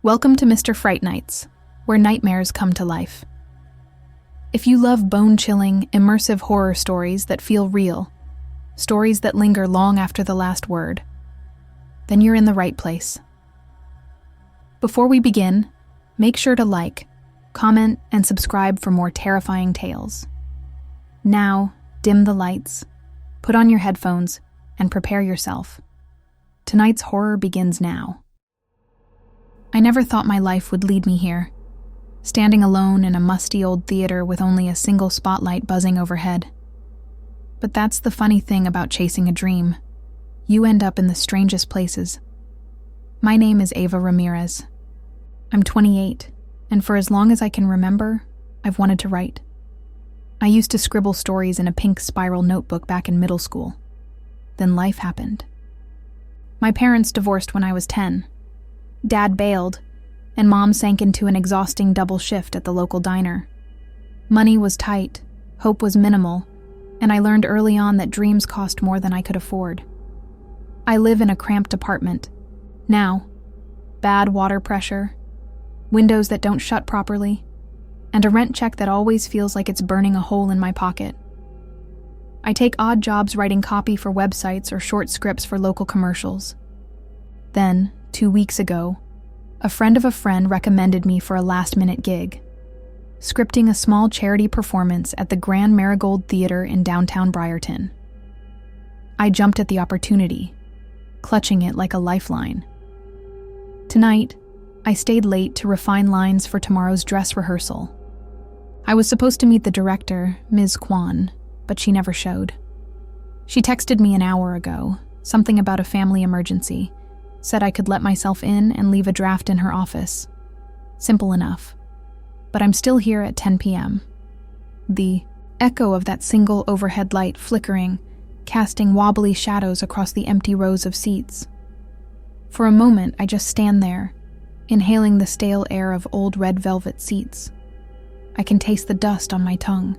Welcome to Mr. Fright Nights, where nightmares come to life. If you love bone-chilling, immersive horror stories that feel real, stories that linger long after the last word, then you're in the right place. Before we begin, make sure to like, comment, and subscribe for more terrifying tales. Now, dim the lights, put on your headphones, and prepare yourself. Tonight's horror begins now. I never thought my life would lead me here, standing alone in a musty old theater with only a single spotlight buzzing overhead. But that's the funny thing about chasing a dream. You end up in the strangest places. My name is Ava Ramirez. I'm 28, and for as long as I can remember, I've wanted to write. I used to scribble stories in a pink spiral notebook back in middle school. Then life happened. My parents divorced when I was 10. Dad bailed, and Mom sank into an exhausting double shift at the local diner. Money was tight, hope was minimal, and I learned early on that dreams cost more than I could afford. I live in a cramped apartment. Now, bad water pressure, windows that don't shut properly, and a rent check that always feels like it's burning a hole in my pocket. I take odd jobs writing copy for websites or short scripts for local commercials. Then, 2 weeks ago, a friend of a friend recommended me for a last-minute gig, scripting a small charity performance at the Grand Marigold Theater in downtown Briarton. I jumped at the opportunity, clutching it like a lifeline. Tonight, I stayed late to refine lines for tomorrow's dress rehearsal. I was supposed to meet the director, Ms. Kwan, but she never showed. She texted me an hour ago, something about a family emergency, said I could let myself in and leave a draft in her office. Simple enough. But I'm still here at 10 p.m. The echo of that single overhead light flickering, casting wobbly shadows across the empty rows of seats. For a moment, I just stand there, inhaling the stale air of old red velvet seats. I can taste the dust on my tongue.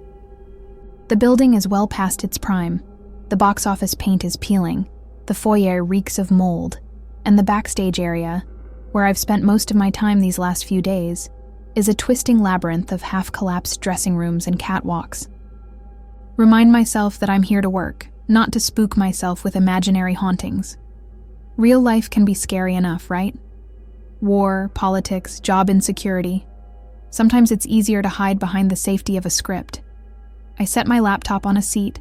The building is well past its prime. The box office paint is peeling. The foyer reeks of mold. And the backstage area, where I've spent most of my time these last few days, is a twisting labyrinth of half-collapsed dressing rooms and catwalks. Remind myself that I'm here to work, not to spook myself with imaginary hauntings. Real life can be scary enough, right? War, politics, job insecurity. Sometimes it's easier to hide behind the safety of a script. I set my laptop on a seat,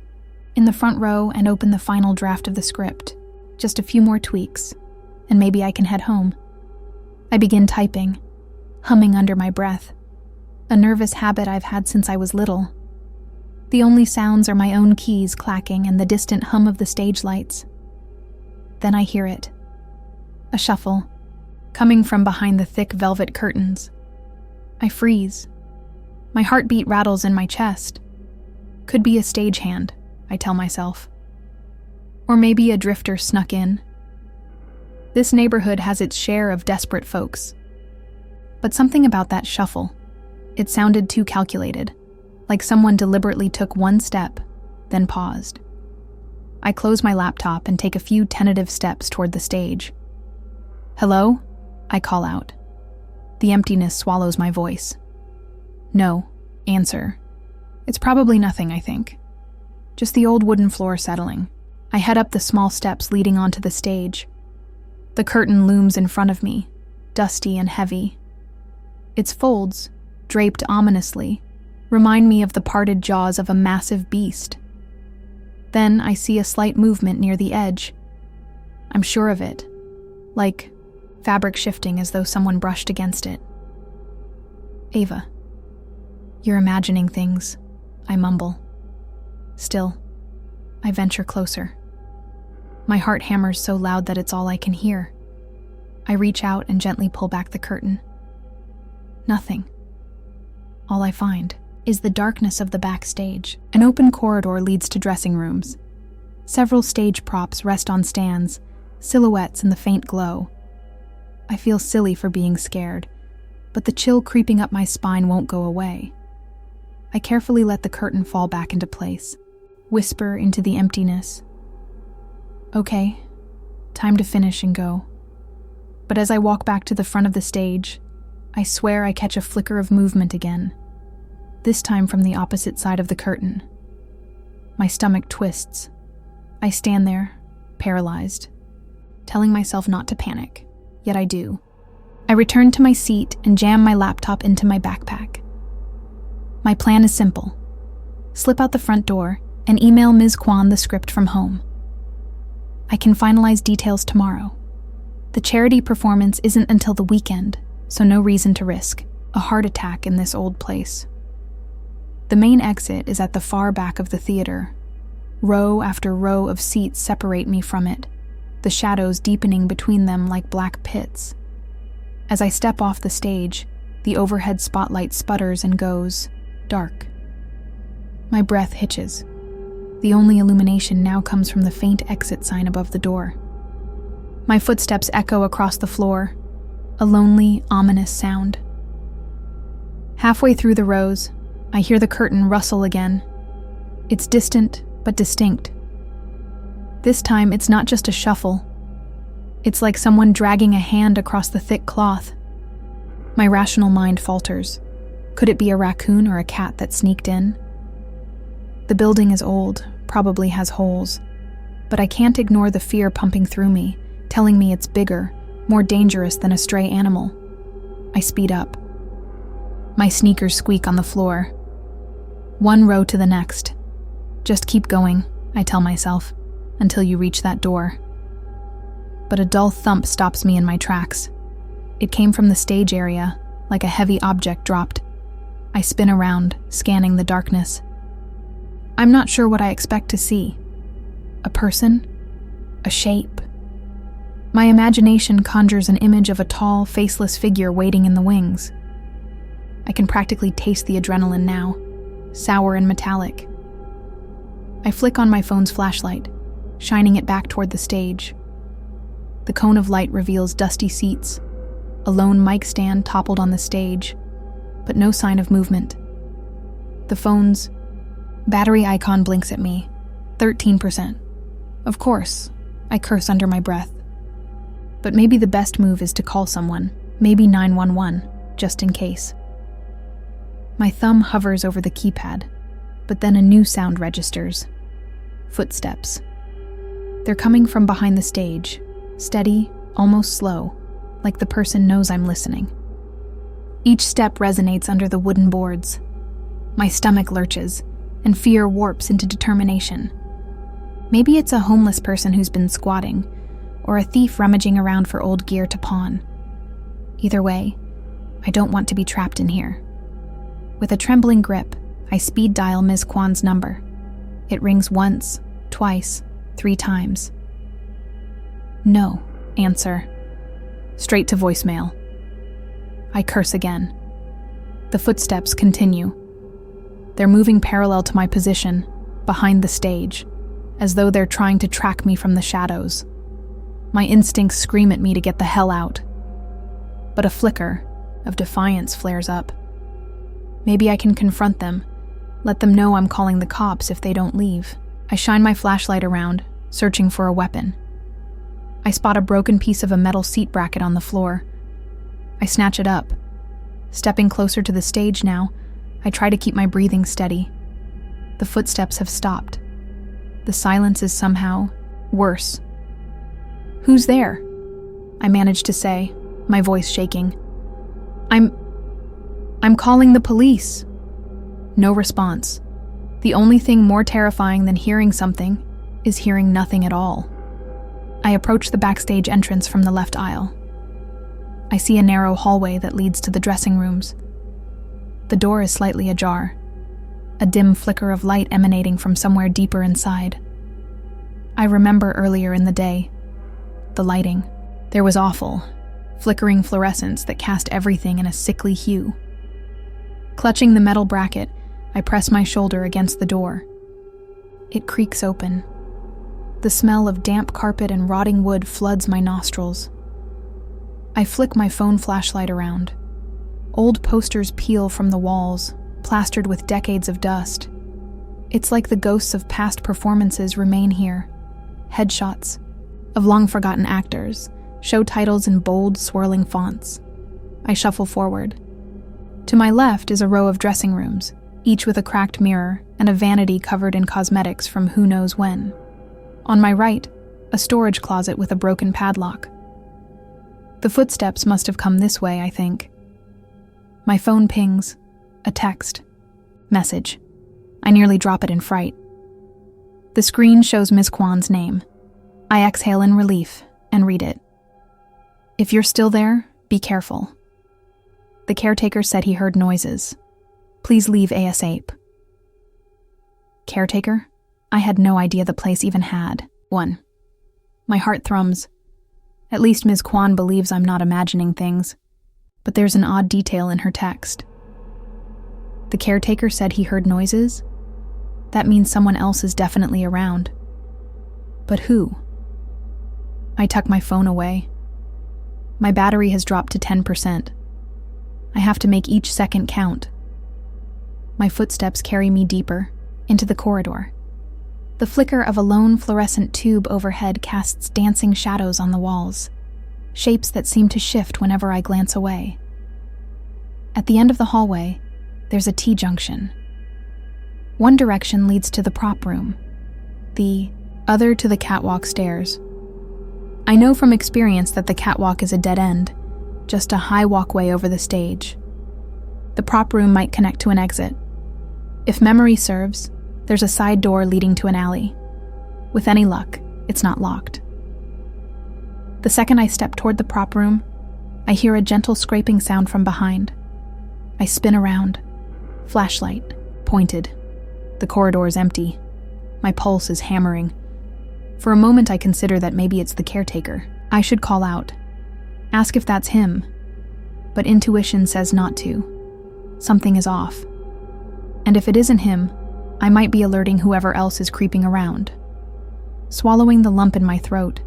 in the front row, and open the final draft of the script. Just a few more tweaks, and maybe I can head home. I begin typing, humming under my breath, a nervous habit I've had since I was little. The only sounds are my own keys clacking and the distant hum of the stage lights. Then I hear it. A shuffle, coming from behind the thick velvet curtains. I freeze. My heartbeat rattles in my chest. Could be a stagehand, I tell myself. Or maybe a drifter snuck in. This neighborhood has its share of desperate folks. But something about that shuffle, it sounded too calculated, like someone deliberately took one step, then paused. I close my laptop and take a few tentative steps toward the stage. "Hello?" I call out. The emptiness swallows my voice. No, answer. It's probably nothing, I think. Just the old wooden floor settling. I head up the small steps leading onto the stage. The curtain looms in front of me, dusty and heavy. Its folds, draped ominously, remind me of the parted jaws of a massive beast. Then I see a slight movement near the edge. I'm sure of it, like fabric shifting as though someone brushed against it. "Ava, you're imagining things," I mumble. Still, I venture closer. My heart hammers so loud that it's all I can hear. I reach out and gently pull back the curtain. Nothing. All I find is the darkness of the backstage. An open corridor leads to dressing rooms. Several stage props rest on stands, silhouettes in the faint glow. I feel silly for being scared, but the chill creeping up my spine won't go away. I carefully let the curtain fall back into place, whisper into the emptiness. "Okay, time to finish and go." But as I walk back to the front of the stage, I swear I catch a flicker of movement again, this time from the opposite side of the curtain. My stomach twists. I stand there, paralyzed, telling myself not to panic, yet I do. I return to my seat and jam my laptop into my backpack. My plan is simple. Slip out the front door and email Ms. Kwan the script from home. I can finalize details tomorrow. The charity performance isn't until the weekend, so no reason to risk a heart attack in this old place. The main exit is at the far back of the theater. Row after row of seats separate me from it, the shadows deepening between them like black pits. As I step off the stage, the overhead spotlight sputters and goes dark. My breath hitches. The only illumination now comes from the faint exit sign above the door. My footsteps echo across the floor, a lonely, ominous sound. Halfway through the rows, I hear the curtain rustle again. It's distant, but distinct. This time, it's not just a shuffle. It's like someone dragging a hand across the thick cloth. My rational mind falters. Could it be a raccoon or a cat that sneaked in? The building is old, probably has holes, but I can't ignore the fear pumping through me, telling me it's bigger, more dangerous than a stray animal. I speed up. My sneakers squeak on the floor. One row to the next. Just keep going, I tell myself, until you reach that door. But a dull thump stops me in my tracks. It came from the stage area, like a heavy object dropped. I spin around, scanning the darkness. I'm not sure what I expect to see. A person? A shape? My imagination conjures an image of a tall, faceless figure waiting in the wings. I can practically taste the adrenaline now, sour and metallic. I flick on my phone's flashlight, shining it back toward the stage. The cone of light reveals dusty seats, a lone mic stand toppled on the stage, but no sign of movement. The phone's battery icon blinks at me, 13%. Of course, I curse under my breath. But maybe the best move is to call someone, maybe 911, just in case. My thumb hovers over the keypad, but then a new sound registers. Footsteps. They're coming from behind the stage, steady, almost slow, like the person knows I'm listening. Each step resonates under the wooden boards. My stomach lurches, and fear warps into determination. Maybe it's a homeless person who's been squatting, or a thief rummaging around for old gear to pawn. Either way, I don't want to be trapped in here. With a trembling grip, I speed dial Ms. Kwan's number. It rings once, twice, 3 times. No answer. Straight to voicemail. I curse again. The footsteps continue. They're moving parallel to my position, behind the stage, as though they're trying to track me from the shadows. My instincts scream at me to get the hell out. But a flicker of defiance flares up. Maybe I can confront them, let them know I'm calling the cops if they don't leave. I shine my flashlight around, searching for a weapon. I spot a broken piece of a metal seat bracket on the floor. I snatch it up. Stepping closer to the stage now, I try to keep my breathing steady. The footsteps have stopped. The silence is somehow worse. "Who's there?" I manage to say, my voice shaking. I'm calling the police." No response. The only thing more terrifying than hearing something is hearing nothing at all. I approach the backstage entrance from the left aisle. I see a narrow hallway that leads to the dressing rooms. The door is slightly ajar, a dim flicker of light emanating from somewhere deeper inside. I remember earlier in the day. The lighting. There was awful, flickering fluorescence that cast everything in a sickly hue. Clutching the metal bracket, I press my shoulder against the door. It creaks open. The smell of damp carpet and rotting wood floods my nostrils. I flick my phone flashlight around. Old posters peel from the walls, plastered with decades of dust. It's like the ghosts of past performances remain here. Headshots of long-forgotten actors, show titles in bold, swirling fonts. I shuffle forward. To my left is a row of dressing rooms, each with a cracked mirror and a vanity covered in cosmetics from who knows when. On my right, a storage closet with a broken padlock. The footsteps must have come this way, I think. My phone pings. A text. Message. I nearly drop it in fright. The screen shows Ms. Kwan's name. I exhale in relief and read it. If you're still there, be careful. The caretaker said he heard noises. Please leave ASAP. Caretaker? I had no idea the place even had one. My heart thrums. At least Ms. Kwan believes I'm not imagining things. But there's an odd detail in her text. The caretaker said he heard noises? That means someone else is definitely around. But who? I tuck my phone away. My battery has dropped to 10%. I have to make each second count. My footsteps carry me deeper, into the corridor. The flicker of a lone fluorescent tube overhead casts dancing shadows on the walls, shapes that seem to shift whenever I glance away. At the end of the hallway, there's a T-junction. One direction leads to the prop room, the other to the catwalk stairs. I know from experience that the catwalk is a dead end, just a high walkway over the stage. The prop room might connect to an exit. If memory serves, there's a side door leading to an alley. With any luck, it's not locked. The second I step toward the prop room, I hear a gentle scraping sound from behind. I spin around. Flashlight, pointed. The corridor is empty. My pulse is hammering. For a moment I consider that maybe it's the caretaker. I should call out. Ask if that's him. But intuition says not to. Something is off. And if it isn't him, I might be alerting whoever else is creeping around. Swallowing the lump in my throat,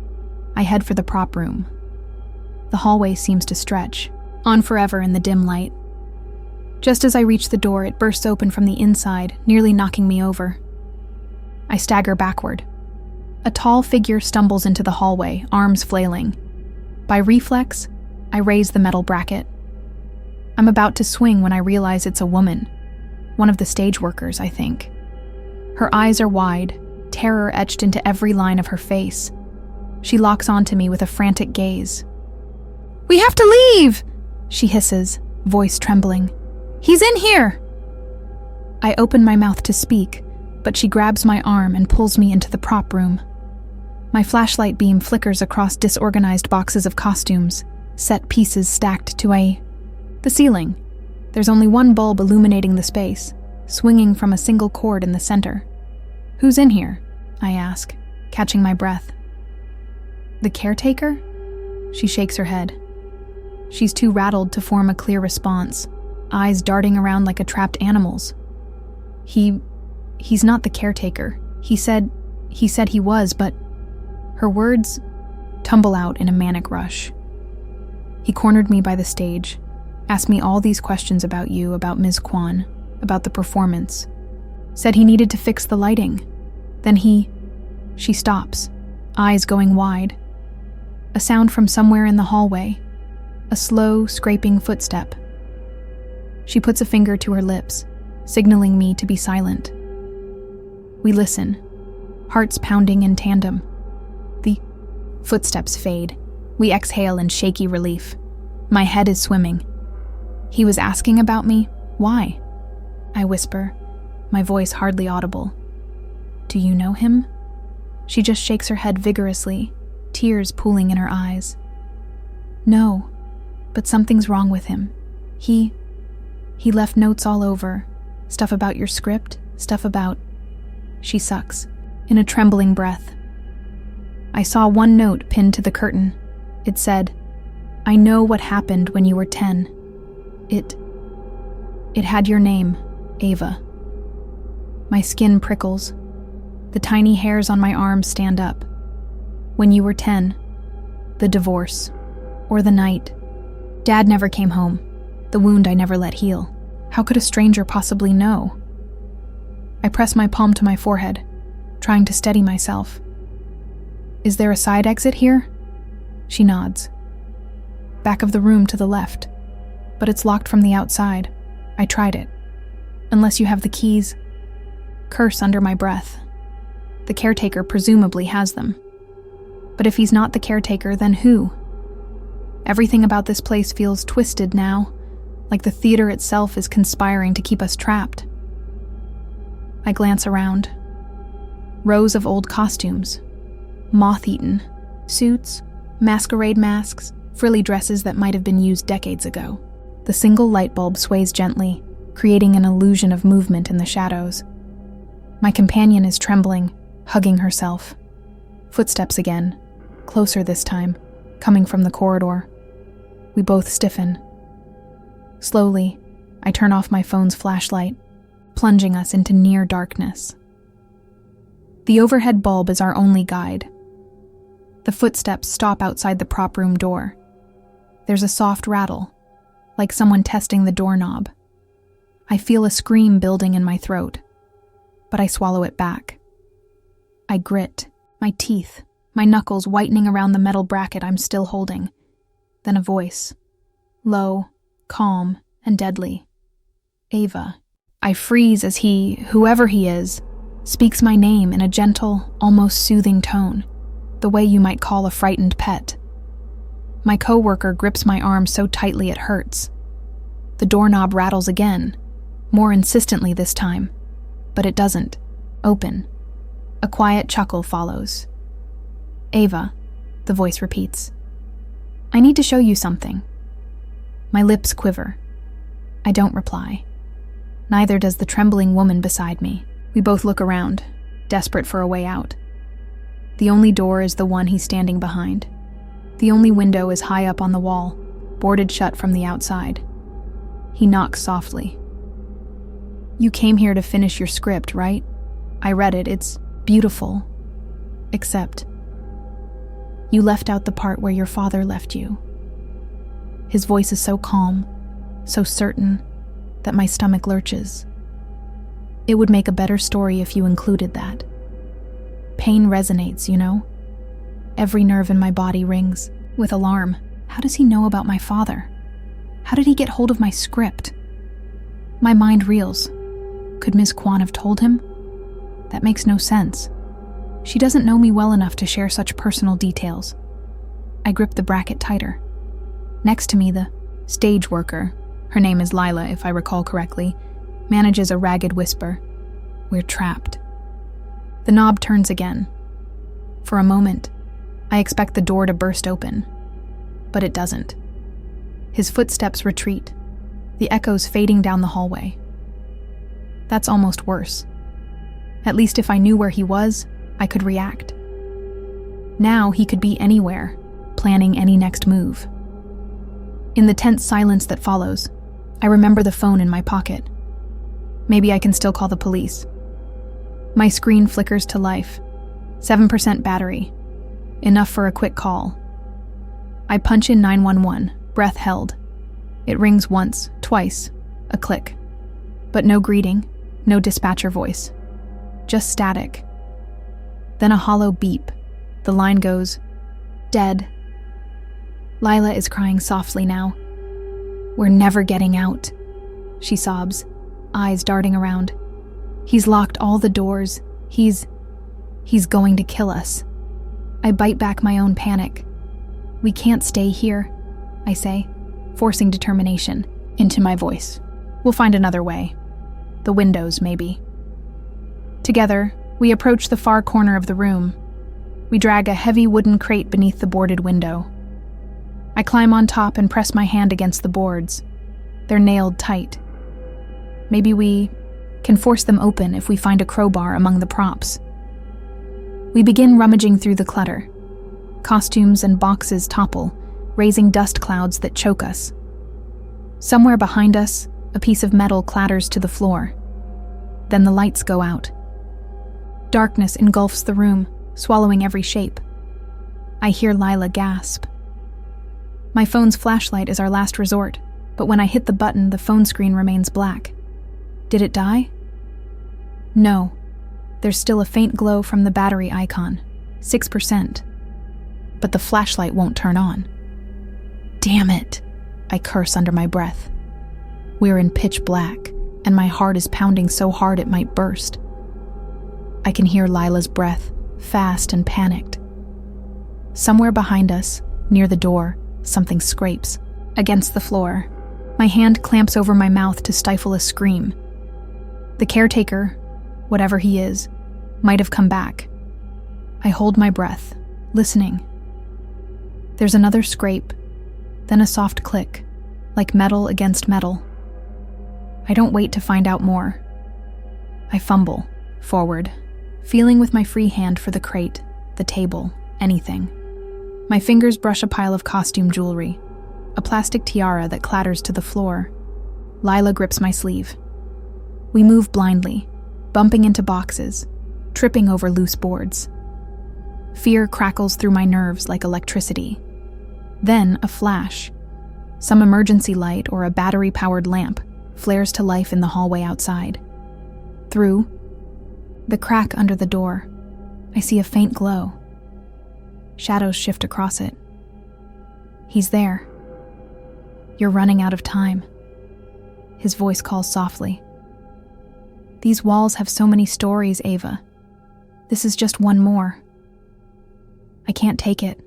I head for the prop room. The hallway seems to stretch, on forever in the dim light. Just as I reach the door, it bursts open from the inside, nearly knocking me over. I stagger backward. A tall figure stumbles into the hallway, arms flailing. By reflex, I raise the metal bracket. I'm about to swing when I realize it's a woman. One of the stage workers, I think. Her eyes are wide, terror etched into every line of her face. She locks onto me with a frantic gaze. "We have to leave!" she hisses, voice trembling. "He's in here!" I open my mouth to speak, but she grabs my arm and pulls me into the prop room. My flashlight beam flickers across disorganized boxes of costumes, set pieces stacked to the ceiling. There's only one bulb illuminating the space, swinging from a single cord in the center. "Who's in here?" I ask, catching my breath. "The caretaker?" She shakes her head. She's too rattled to form a clear response, eyes darting around like a trapped animal's. He's not the caretaker. He said he was, but her words tumble out in a manic rush. He cornered me by the stage, asked me all these questions about you, about Ms. Kwan, about the performance. Said he needed to fix the lighting. Then she stops, eyes going wide. A sound from somewhere in the hallway, a slow, scraping footstep. She puts a finger to her lips, signaling me to be silent. We listen, hearts pounding in tandem. The footsteps fade. We exhale in shaky relief. My head is swimming. He was asking about me? Why? I whisper, my voice hardly audible. Do you know him? She just shakes her head vigorously, tears pooling in her eyes. No, but something's wrong with him. He left notes all over. Stuff about your script, stuff about... She sucks, in a trembling breath. I saw one note pinned to the curtain. It said, "I know what happened when you were 10. It had your name, Ava." My skin prickles. The tiny hairs on my arms stand up. When you were 10. The divorce. Or the night. Dad never came home. The wound I never let heal. How could a stranger possibly know? I press my palm to my forehead, trying to steady myself. Is there a side exit here? She nods. Back of the room to the left, but it's locked from the outside. I tried it. Unless you have the keys. Curse under my breath. The caretaker presumably has them. But if he's not the caretaker, then who? Everything about this place feels twisted now, like the theater itself is conspiring to keep us trapped. I glance around. Rows of old costumes. Moth-eaten. Suits, masquerade masks, frilly dresses that might have been used decades ago. The single light bulb sways gently, creating an illusion of movement in the shadows. My companion is trembling, hugging herself. Footsteps again, closer this time, coming from the corridor. We both stiffen. Slowly, I turn off my phone's flashlight, plunging us into near darkness. The overhead bulb is our only guide. The footsteps stop outside the prop room door. There's a soft rattle, like someone testing the doorknob. I feel a scream building in my throat, but I swallow it back. I grit, my teeth, my knuckles whitening around the metal bracket I'm still holding. Then a voice, low, calm, and deadly. Ava. I freeze as he, whoever he is, speaks my name in a gentle, almost soothing tone, the way you might call a frightened pet. My coworker grips my arm so tightly it hurts. The doorknob rattles again, more insistently this time, but it doesn't open. A quiet chuckle follows. Ava, the voice repeats. I need to show you something. My lips quiver. I don't reply. Neither does the trembling woman beside me. We both look around, desperate for a way out. The only door is the one he's standing behind. The only window is high up on the wall, boarded shut from the outside. He knocks softly. You came here to finish your script, right? I read it. It's beautiful. Except, you left out the part where your father left you. His voice is so calm, so certain, that my stomach lurches. It would make a better story if you included that. Pain resonates, you know? Every nerve in my body rings with alarm. How does he know about my father? How did he get hold of my script? My mind reels. Could Ms. Kwan have told him? That makes no sense. She doesn't know me well enough to share such personal details. I grip the bracket tighter. Next to me, the stage worker, her name is Lila if I recall correctly, manages a ragged whisper. We're trapped. The knob turns again. For a moment, I expect the door to burst open, but it doesn't. His footsteps retreat, the echoes fading down the hallway. That's almost worse. At least if I knew where he was, I could react. Now he could be anywhere, planning any next move. In the tense silence that follows, I remember the phone in my pocket. Maybe I can still call the police. My screen flickers to life. 7% battery. Enough for a quick call. I punch in 911, breath held. It rings once, twice, a click. But no greeting, no dispatcher voice. Just static. Then a hollow beep. The line goes, dead. Lila is crying softly now. We're never getting out, she sobs, eyes darting around. He's locked all the doors. He's going to kill us. I bite back my own panic. We can't stay here, I say, forcing determination into my voice. We'll find another way. The windows, maybe. Together, we approach the far corner of the room. We drag a heavy wooden crate beneath the boarded window. I climb on top and press my hand against the boards. They're nailed tight. Maybe we can force them open if we find a crowbar among the props. We begin rummaging through the clutter. Costumes and boxes topple, raising dust clouds that choke us. Somewhere behind us, a piece of metal clatters to the floor. Then the lights go out. Darkness engulfs the room, swallowing every shape. I hear Lila gasp. My phone's flashlight is our last resort, but when I hit the button, the phone screen remains black. Did it die? No. There's still a faint glow from the battery icon. 6%. but the flashlight won't turn on. Damn it, I curse under my breath. We're in pitch black, and my heart is pounding so hard it might burst. I can hear Lila's breath, fast and panicked. Somewhere behind us, near the door, something scrapes against the floor. My hand clamps over my mouth to stifle a scream. The caretaker, whatever he is, might have come back. I hold my breath, listening. There's another scrape, then a soft click, like metal against metal. I don't wait to find out more. I fumble, forward, feeling with my free hand for the crate, the table, anything. My fingers brush a pile of costume jewelry, a plastic tiara that clatters to the floor. Lila grips my sleeve. We move blindly, bumping into boxes, tripping over loose boards. Fear crackles through my nerves like electricity. Then a flash. Some emergency light or a battery-powered lamp flares to life in the hallway outside. Through the crack under the door, I see a faint glow. Shadows shift across it. He's there. You're running out of time. His voice calls softly. These walls have so many stories, Ava. This is just one more. I can't take it.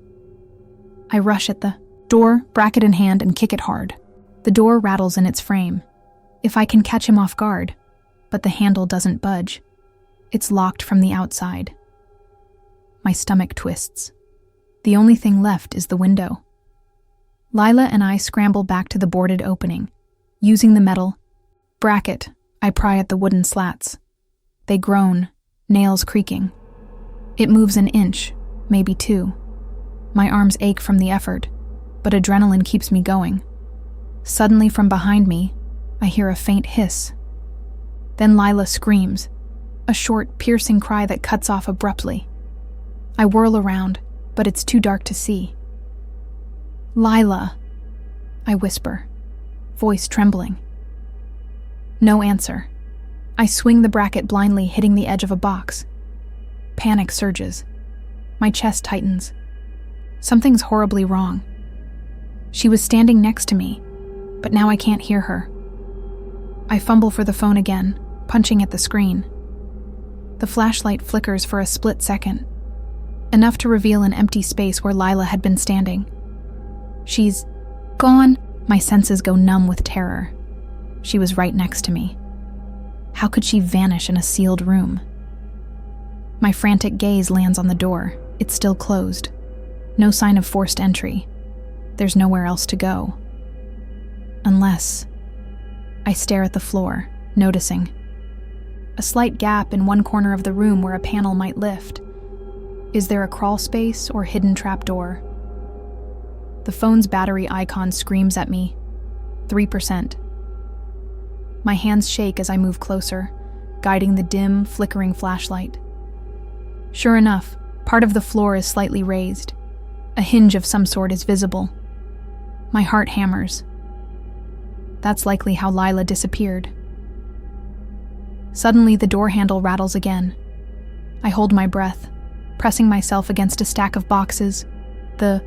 I rush at the door, bracket in hand, and kick it hard. The door rattles in its frame. If I can catch him off guard, but the handle doesn't budge. It's locked from the outside. My stomach twists. The only thing left is the window. Lila and I scramble back to the boarded opening. Using the metal bracket, I pry at the wooden slats. They groan, nails creaking. It moves an inch, maybe 2. My arms ache from the effort, but adrenaline keeps me going. Suddenly from behind me, I hear a faint hiss. Then Lila screams, a short, piercing cry that cuts off abruptly. I whirl around, but it's too dark to see. Lila, I whisper, voice trembling. No answer. I swing the bracket blindly, hitting the edge of a box. Panic surges. My chest tightens. Something's horribly wrong. She was standing next to me, but now I can't hear her. I fumble for the phone again, punching at the screen. The flashlight flickers for a split second, enough to reveal an empty space where Lila had been standing. She's gone. My senses go numb with terror. She was right next to me. How could she vanish in a sealed room? My frantic gaze lands on the door. It's still closed. No sign of forced entry. There's nowhere else to go. Unless... I stare at the floor, noticing a slight gap in one corner of the room where a panel might lift. Is there a crawl space or hidden trapdoor? The phone's battery icon screams at me. 3%. My hands shake as I move closer, guiding the dim, flickering flashlight. Sure enough, part of the floor is slightly raised. A hinge of some sort is visible. My heart hammers. That's likely how Lila disappeared. Suddenly, the door handle rattles again. I hold my breath, pressing myself against a stack of boxes. The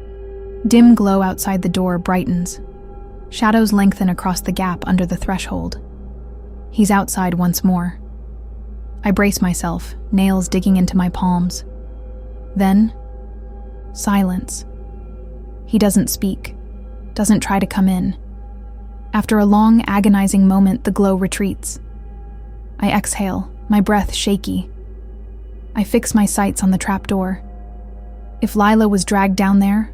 dim glow outside the door brightens. Shadows lengthen across the gap under the threshold. He's outside once more. I brace myself, nails digging into my palms. Then, silence. He doesn't speak, doesn't try to come in. After a long, agonizing moment, the glow retreats. I exhale, my breath shaky. I fix my sights on the trapdoor. If Lila was dragged down there,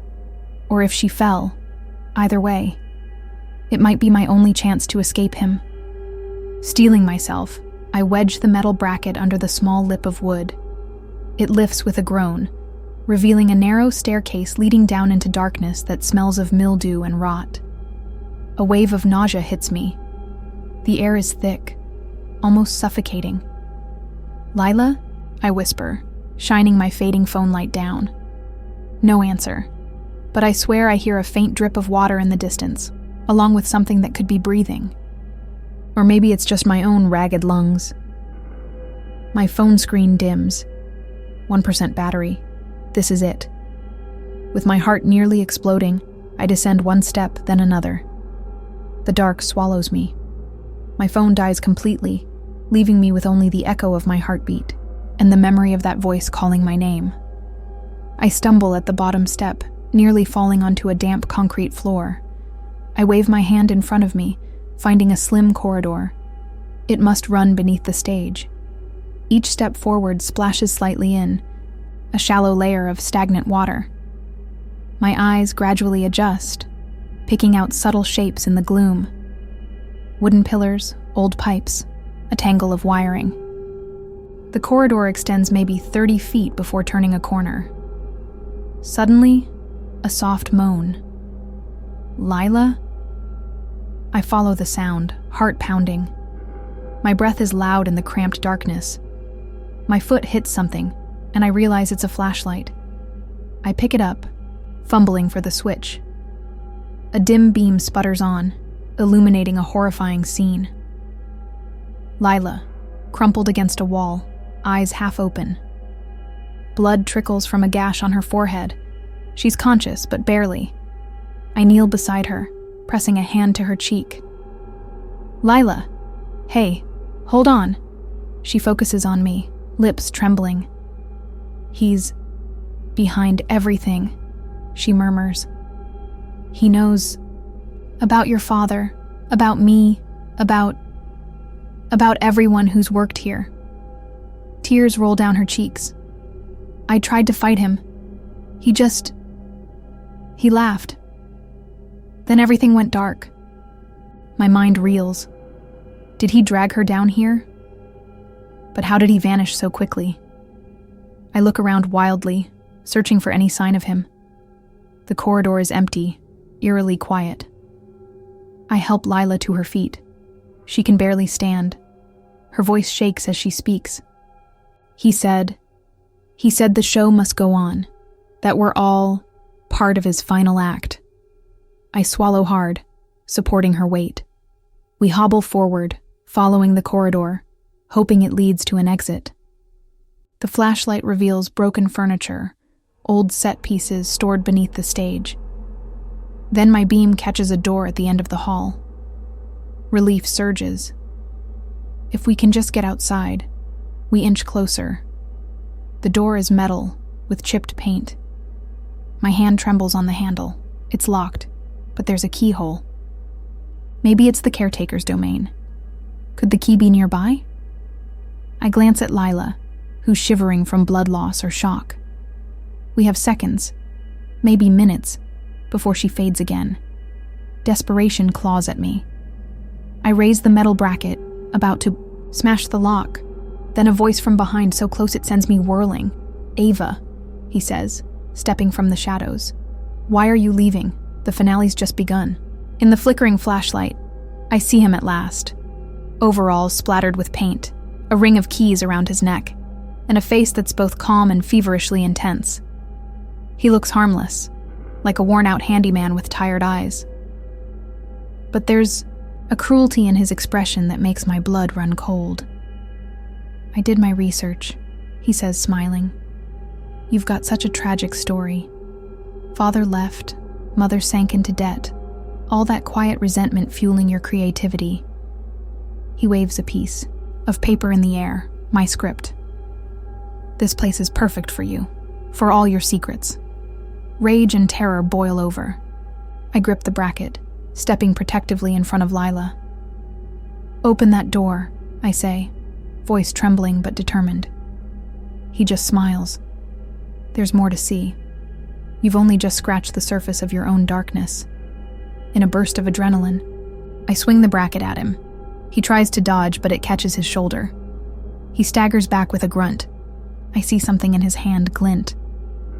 or if she fell, either way, it might be my only chance to escape him. Steeling myself, I wedge the metal bracket under the small lip of wood. It lifts with a groan, revealing a narrow staircase leading down into darkness that smells of mildew and rot. A wave of nausea hits me. The air is thick, almost suffocating. Lila? I whisper, shining my fading phone light down. No answer, but I swear I hear a faint drip of water in the distance, along with something that could be breathing. Or maybe it's just my own ragged lungs. My phone screen dims. 1% battery. This is it. With my heart nearly exploding, I descend one step, then another. The dark swallows me. My phone dies completely, leaving me with only the echo of my heartbeat and the memory of that voice calling my name. I stumble at the bottom step, nearly falling onto a damp concrete floor. I wave my hand in front of me, finding a slim corridor. It must run beneath the stage. Each step forward splashes slightly in, a shallow layer of stagnant water. My eyes gradually adjust, picking out subtle shapes in the gloom. Wooden pillars, old pipes, a tangle of wiring. The corridor extends maybe 30 feet before turning a corner. Suddenly, a soft moan. Lila? I follow the sound, heart pounding. My breath is loud in the cramped darkness. My foot hits something, and I realize it's a flashlight. I pick it up, fumbling for the switch. A dim beam sputters on, illuminating a horrifying scene. Lila, crumpled against a wall, eyes half open. Blood trickles from a gash on her forehead. She's conscious, but barely. I kneel beside her, pressing a hand to her cheek. Lila! Hey, hold on. She focuses on me, lips trembling. He's behind everything, she murmurs. He knows about your father, about me, about everyone who's worked here. Tears roll down her cheeks. I tried to fight him. He laughed. Then everything went dark. My mind reels. Did he drag her down here? But how did he vanish so quickly? I look around wildly, searching for any sign of him. The corridor is empty, eerily quiet. I help Lila to her feet. She can barely stand. Her voice shakes as she speaks. He said the show must go on, that we're all part of his final act. I swallow hard, supporting her weight. We hobble forward, following the corridor, hoping it leads to an exit. The flashlight reveals broken furniture, old set pieces stored beneath the stage. Then my beam catches a door at the end of the hall. Relief surges. If we can just get outside, we inch closer. The door is metal, with chipped paint. My hand trembles on the handle. It's locked, but there's a keyhole. Maybe it's the caretaker's domain. Could the key be nearby? I glance at Lila, who's shivering from blood loss or shock. We have seconds, maybe minutes, before she fades again. Desperation claws at me. I raise the metal bracket, about to smash the lock. Then a voice from behind so close it sends me whirling. Ava, he says, stepping from the shadows. Why are you leaving? The finale's just begun. In the flickering flashlight, I see him at last. Overalls splattered with paint, a ring of keys around his neck, and a face that's both calm and feverishly intense. He looks harmless, like a worn-out handyman with tired eyes. But there's a cruelty in his expression that makes my blood run cold. I did my research, he says, smiling. You've got such a tragic story. Father left, mother sank into debt, all that quiet resentment fueling your creativity. He waves a piece of paper in the air, my script. This place is perfect for you, for all your secrets. Rage and terror boil over. I grip the bracket, stepping protectively in front of Lila. Open that door, I say, voice trembling but determined. He just smiles. There's more to see. You've only just scratched the surface of your own darkness. In a burst of adrenaline, I swing the bracket at him. He tries to dodge, but it catches his shoulder. He staggers back with a grunt. I see something in his hand glint.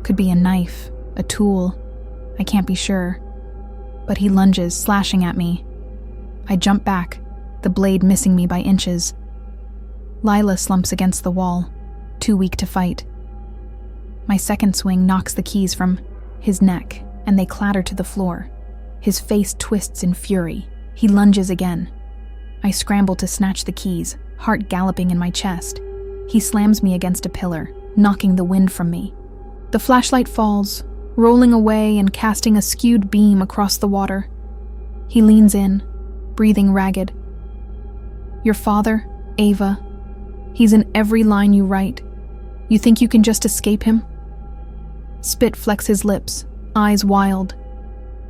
Could be a knife, a tool. I can't be sure. But he lunges, slashing at me. I jump back, the blade missing me by inches. Lila slumps against the wall, too weak to fight. My second swing knocks the keys from his neck, and they clatter to the floor. His face twists in fury. He lunges again. I scramble to snatch the keys, heart galloping in my chest. He slams me against a pillar, knocking the wind from me. The flashlight falls, rolling away and casting a skewed beam across the water. He leans in, breathing ragged. "Your father, Ava, he's in every line you write. You think you can just escape him?" Spit flecks his lips, eyes wild.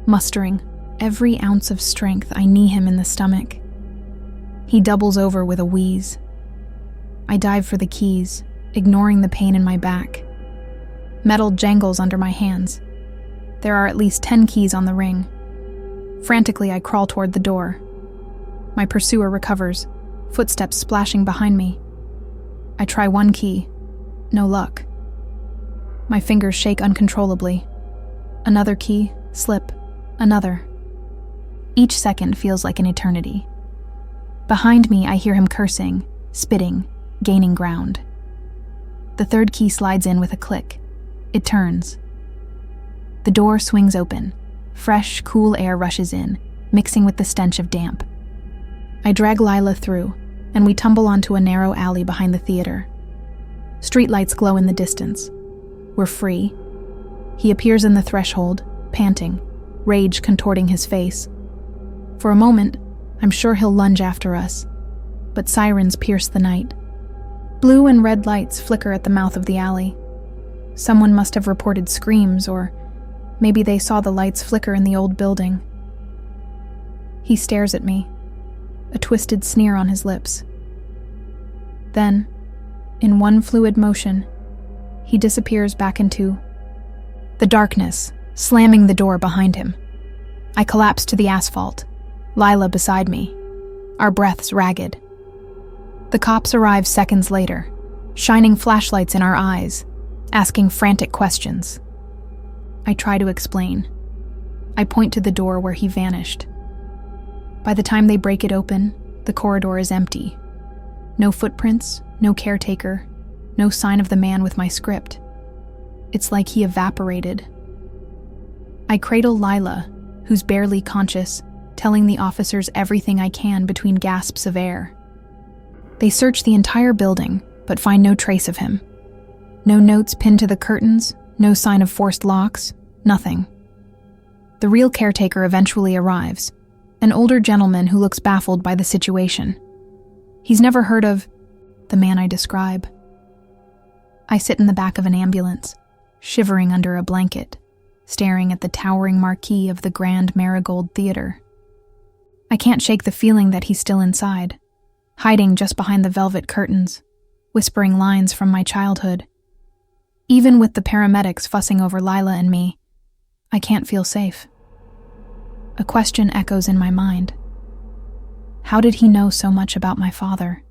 Mustering every ounce of strength, I knee him in the stomach. He doubles over with a wheeze. I dive for the keys, ignoring the pain in my back. Metal jangles under my hands. There are at least 10 keys on the ring. Frantically, I crawl toward the door. My pursuer recovers, footsteps splashing behind me. I try one key. No luck. My fingers shake uncontrollably. Another key, slip, another. Each second feels like an eternity. Behind me, I hear him cursing, spitting, gaining ground. The third key slides in with a click. It turns. The door swings open. Fresh, cool air rushes in, mixing with the stench of damp. I drag Lila through, and we tumble onto a narrow alley behind the theater. Streetlights glow in the distance. We're free. He appears in the threshold, panting, rage contorting his face. For a moment, I'm sure he'll lunge after us, but sirens pierce the night. Blue and red lights flicker at the mouth of the alley. Someone must have reported screams, or maybe they saw the lights flicker in the old building. He stares at me, a twisted sneer on his lips. Then, in one fluid motion, he disappears back into the darkness, slamming the door behind him. I collapse to the asphalt, Lila beside me, our breaths ragged. The cops arrive seconds later, shining flashlights in our eyes, asking frantic questions. I try to explain. I point to the door where he vanished. By the time they break it open, the corridor is empty. No footprints, no caretaker, no sign of the man with my script. It's like he evaporated. I cradle Lila, who's barely conscious, telling the officers everything I can between gasps of air. They search the entire building, but find no trace of him. No notes pinned to the curtains, no sign of forced locks, nothing. The real caretaker eventually arrives, an older gentleman who looks baffled by the situation. He's never heard of the man I describe. I sit in the back of an ambulance, shivering under a blanket, staring at the towering marquee of the Grand Marigold Theater. I can't shake the feeling that he's still inside, hiding just behind the velvet curtains, whispering lines from my childhood. Even with the paramedics fussing over Lila and me, I can't feel safe. A question echoes in my mind. How did he know so much about my father?